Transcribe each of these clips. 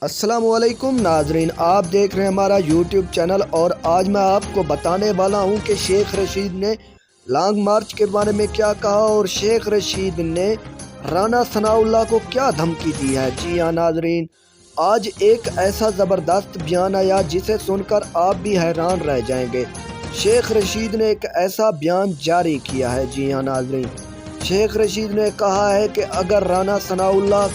السلام علیکم ناظرین، آپ دیکھ رہے ہیں ہمارا یوٹیوب چینل اور آج میں آپ کو بتانے والا ہوں کہ شیخ رشید نے لانگ مارچ کے بارے میں کیا کہا اور شیخ رشید نے رانا ثناء اللہ کو کیا دھمکی دی ہے۔ جی ہاں ناظرین، آج ایک ایسا زبردست بیان آیا جسے سن کر آپ بھی حیران رہ جائیں گے۔ شیخ رشید نے ایک ایسا بیان جاری کیا ہے۔ جی ہاں ناظرین، شیخ رشید نے کہا ہے کہ اگر رانا ثناء اللہ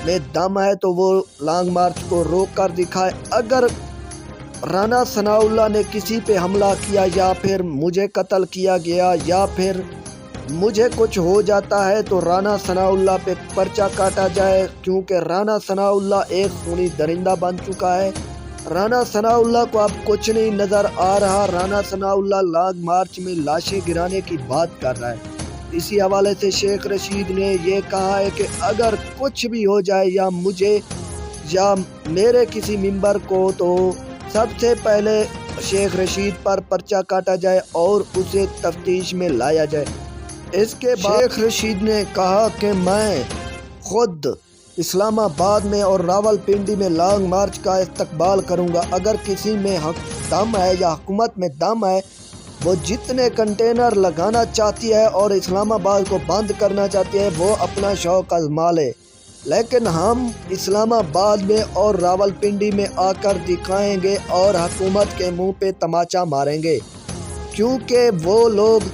میں دم ہے تو وہ لانگ مارچ کو روک کر دکھائے۔ اگر رانا ثناء اللہ نے کسی پہ حملہ کیا یا پھر مجھے قتل کیا گیا یا پھر مجھے کچھ ہو جاتا ہے تو رانا ثناء اللہ پہ پرچہ کاٹا جائے، کیونکہ رانا ثناء اللہ ایک خونی درندہ بن چکا ہے۔ رانا ثناء اللہ کو اب کچھ نہیں نظر آ رہا۔ رانا ثناء اللہ لانگ مارچ میں لاشیں گرانے کی بات کر رہا ہے۔ اسی حوالے سے شیخ رشید نے یہ کہا ہے کہ اگر کچھ بھی ہو جائے یا مجھے یا میرے کسی ممبر کو تو سب سے پہلے شیخ رشید پر پرچہ کاٹا جائے اور اسے تفتیش میں لایا جائے۔ اس کے بعد شیخ رشید نے کہا کہ میں خود اسلام آباد میں اور راول پنڈی میں لانگ مارچ کا استقبال کروں گا۔ اگر کسی میں دم ہے یا حکومت میں دم ہے، وہ جتنے کنٹینر لگانا چاہتی ہے اور اسلام آباد کو بند کرنا چاہتی ہے وہ اپنا شوق آزما لے، لیکن ہم اسلام آباد میں اور راول پنڈی میں آ کر دکھائیں گے اور حکومت کے منہ پہ تماچا ماریں گے، کیونکہ وہ لوگ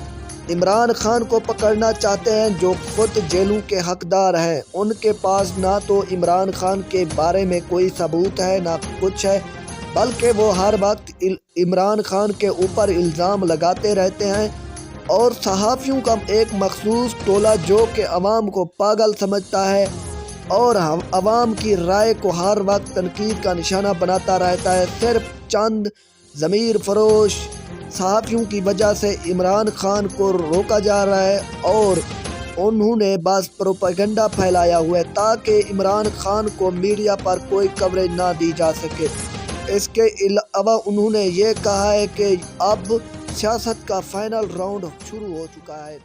عمران خان کو پکڑنا چاہتے ہیں جو خود جیلوں کے حقدار ہیں۔ ان کے پاس نہ تو عمران خان کے بارے میں کوئی ثبوت ہے نہ کچھ ہے، بلکہ وہ ہر وقت عمران خان کے اوپر الزام لگاتے رہتے ہیں، اور صحافیوں کا ایک مخصوص ٹولہ جو کہ عوام کو پاگل سمجھتا ہے اور عوام کی رائے کو ہر وقت تنقید کا نشانہ بناتا رہتا ہے۔ صرف چند ضمیر فروش صحافیوں کی وجہ سے عمران خان کو روکا جا رہا ہے اور انہوں نے بس پروپیگنڈا پھیلایا ہوا ہے تاکہ عمران خان کو میڈیا پر کوئی کوریج نہ دی جا سکے۔ اس کے علاوہ انہوں نے یہ کہا ہے کہ اب سیاست کا فائنل راؤنڈ شروع ہو چکا ہے۔